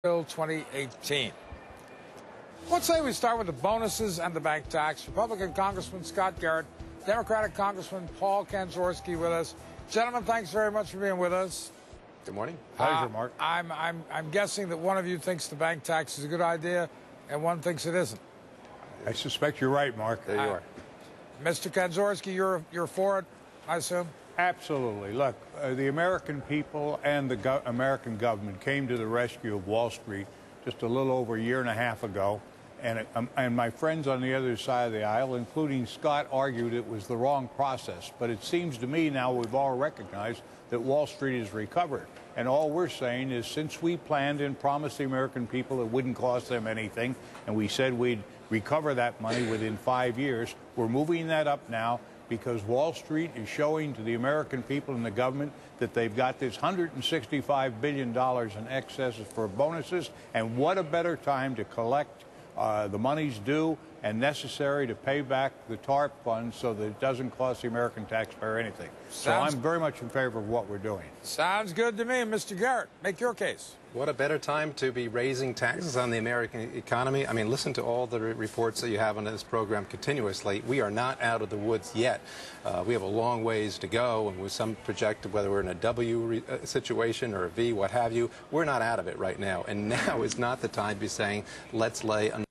Bill 2018. Let's say we start with the bonuses and the bank tax. Republican Congressman Scott Garrett, Democratic Congressman Paul Kanzorski with us. Gentlemen, thanks very much for being with us. Good morning. Pleasure, Mark. I'm guessing that one of you thinks the bank tax is a good idea and one thinks it isn't. I suspect you're right, Mark. There you are. Mr. Kanzorski, you're for it, I assume? Absolutely. Look, the American people and the American government came to the rescue of Wall Street just a little over a year and a half ago. And my friends on the other side of the aisle, including Scott, argued it was the wrong process. But it seems to me now we've all recognized that Wall Street has recovered. And all we're saying is since we planned and promised the American people it wouldn't cost them anything, and we said we'd recover that money within 5 years, we're moving that up now because Wall Street is showing to the American people and the government that they've got this $165 billion in excesses for bonuses, and what a better time to collect the monies due and necessary to pay back the TARP funds so that it doesn't cost the American taxpayer anything. So I'm very much in favor of what we're doing. Sounds good to me. Mr. Garrett, make your case. What a better time to be raising taxes on the American economy. I mean, listen to all the reports that you have on this program continuously. We are not out of the woods yet. We have a long ways to go, and with some projected, whether we're in a W situation or a V, what have you, we're not out of it right now. And now is not the time to be saying, let's lay a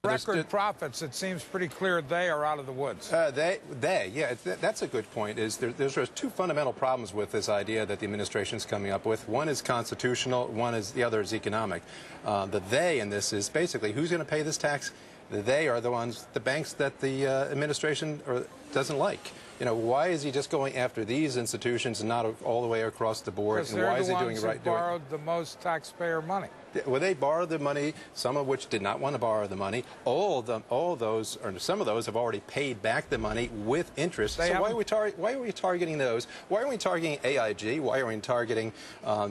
record profits, it seems pretty clear they are out of the woods. Yeah, that's a good point. There's two fundamental problems with this idea that the administration is coming up with. One is constitutional, the other is economic. The they in this is basically who's going to pay this tax? They are the ones, the banks that the administration doesn't like. You know, why is he just going after these institutions and not all the way across the board? And why is he doing it right? Because they're the ones who borrowed the most taxpayer money. Well, they borrowed the money, some of which did not want to borrow the money. All of those, or some of those, have already paid back the money with interest. So why are we targeting those? Why are we targeting AIG? Why are we targeting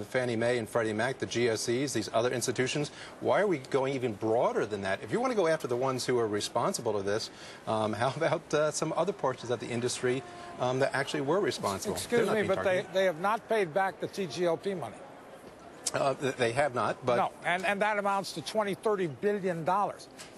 Fannie Mae and Freddie Mac, the GSEs, these other institutions? Why are we going even broader than that? If you want to go after the ones who are responsible to this, how about some other portions of the industry that actually were responsible? Excuse me, but they have not paid back the TGLP money. They have not, but... No, and that amounts to $20–30 billion.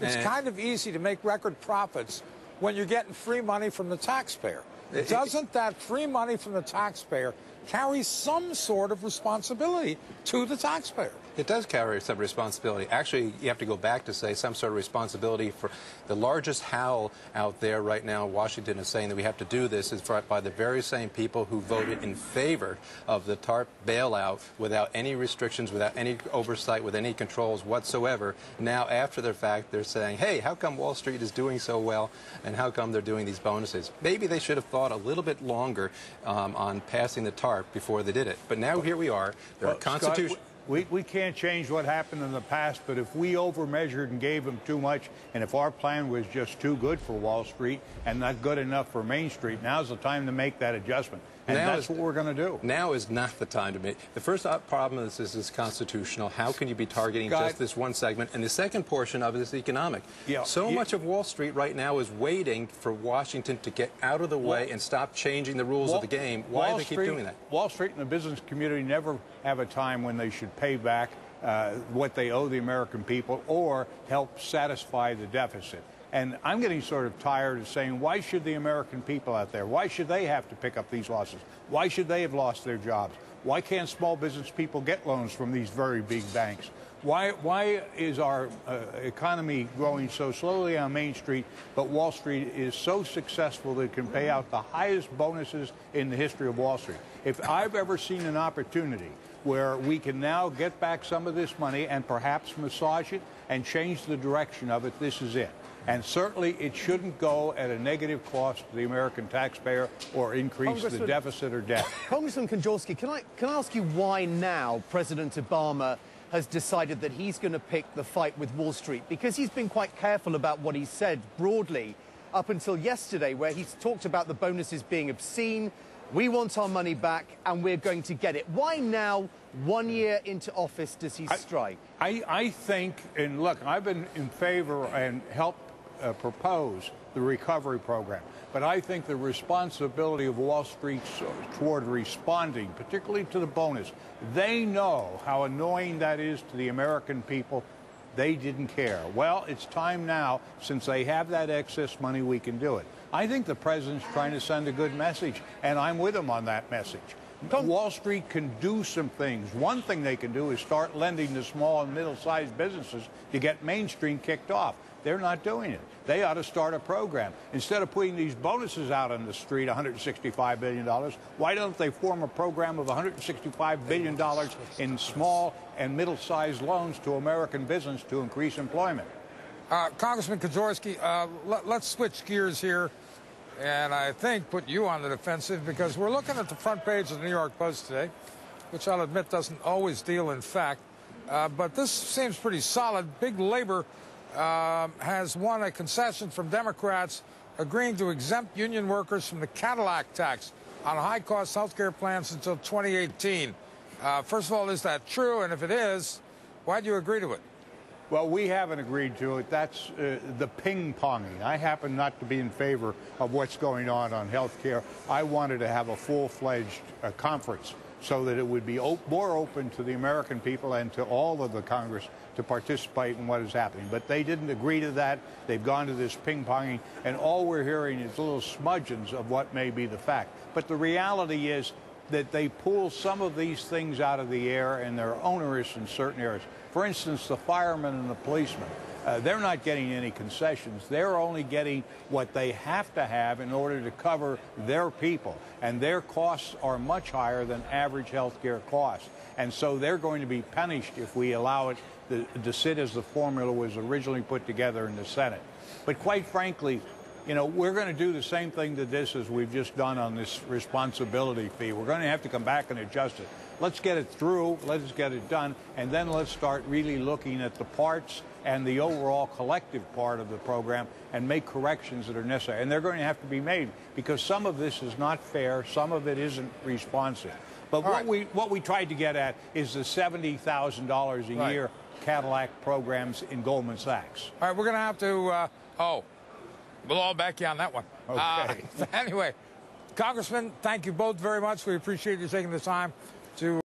It's kind of easy to make record profits when you're getting free money from the taxpayer. Doesn't that free money from the taxpayer carry some sort of responsibility to the taxpayer? It does carry some responsibility. Actually, you have to go back to say some sort of responsibility for the largest howl out there right now. Washington is saying that we have to do this is by the very same people who voted in favor of the TARP bailout without any restrictions, without any oversight, with any controls whatsoever. Now, after the fact, they're saying, hey, how come Wall Street is doing so well and how come they're doing these bonuses? Maybe they should have thought a little bit longer on passing the TARP before they did it. But now here we are. There are constitutional... We can't change what happened in the past, but if we overmeasured and gave them too much, and if our plan was just too good for Wall Street and not good enough for Main Street, now's the time to make that adjustment. And that's what we're going to do. Now is not the time to make. The first problem of this is constitutional. How can you be targeting just this one segment? And the second portion of it is economic. So much of Wall Street right now is waiting for Washington to get out of the way and stop changing the rules of the game. Why do they keep doing that? Wall Street and the business community never have a time when they should pay back what they owe the American people or help satisfy the deficit. And I'm getting sort of tired of saying, why should the American people out there, why should they have to pick up these losses? Why should they have lost their jobs? Why can't small business people get loans from these very big banks? Why is our economy growing so slowly on Main Street, but Wall Street is so successful that it can pay out the highest bonuses in the history of Wall Street? If I've ever seen an opportunity where we can now get back some of this money and perhaps massage it and change the direction of it, this is it. And certainly it shouldn't go at a negative cost to the American taxpayer or increase the deficit or debt. Congressman Kanzorski, can I ask you why now President Obama has decided that he's going to pick the fight with Wall Street? Because he's been quite careful about what he said broadly up until yesterday, where he's talked about the bonuses being obscene. We want our money back and we're going to get it. Why now, 1 year into office, does he strike? I think, and look, I've been in favor and helped propose the recovery program. But I think the responsibility of Wall Street toward responding, particularly to the bonus, they know how annoying that is to the American people. They didn't care. Well, it's time now, since they have that excess money, we can do it. I think the president's trying to send a good message, and I'm with him on that message. Wall Street can do some things. One thing they can do is start lending to small and middle-sized businesses to get Main Street kicked off. They're not doing it. They ought to start a program. Instead of putting these bonuses out on the street, $165 billion, why don't they form a program of $165 billion in small and middle-sized loans to American business to increase employment? Congressman Koczorski, let's switch gears here, and I think put you on the defensive, because we're looking at the front page of the New York Post today, which I'll admit doesn't always deal in fact, but this seems pretty solid. Big Labor has won a concession from Democrats agreeing to exempt union workers from the Cadillac tax on high-cost health care plans until 2018. First of all, is that true? And if it is, why do you agree to it? Well, we haven't agreed to it. That's the ping-ponging. I happen not to be in favor of what's going on health care. I wanted to have a full-fledged conference so that it would be more open to the American people and to all of the Congress to participate in what is happening. But they didn't agree to that. They've gone to this ping-ponging, and all we're hearing is little smudgings of what may be the fact. But the reality is that they pull some of these things out of the air, and they're onerous in certain areas. For instance, the firemen and the policemen, they're not getting any concessions. They're only getting what they have to have in order to cover their people. And their costs are much higher than average health care costs. And so they're going to be punished if we allow it to sit as the formula was originally put together in the Senate. But quite frankly, you know, we're going to do the same thing to this as we've just done on this responsibility fee. We're going to have to come back and adjust it. Let's get it through, let's get it done, and then let's start really looking at the parts and the overall collective part of the program and make corrections that are necessary. And they're going to have to be made, because some of this is not fair, some of it isn't responsive. But what we tried to get at is the $70,000 a year Cadillac programs in Goldman Sachs. All right, we're going to have to, we'll all back you on that one. Okay. Anyway, Congressman, thank you both very much. We appreciate you taking the time to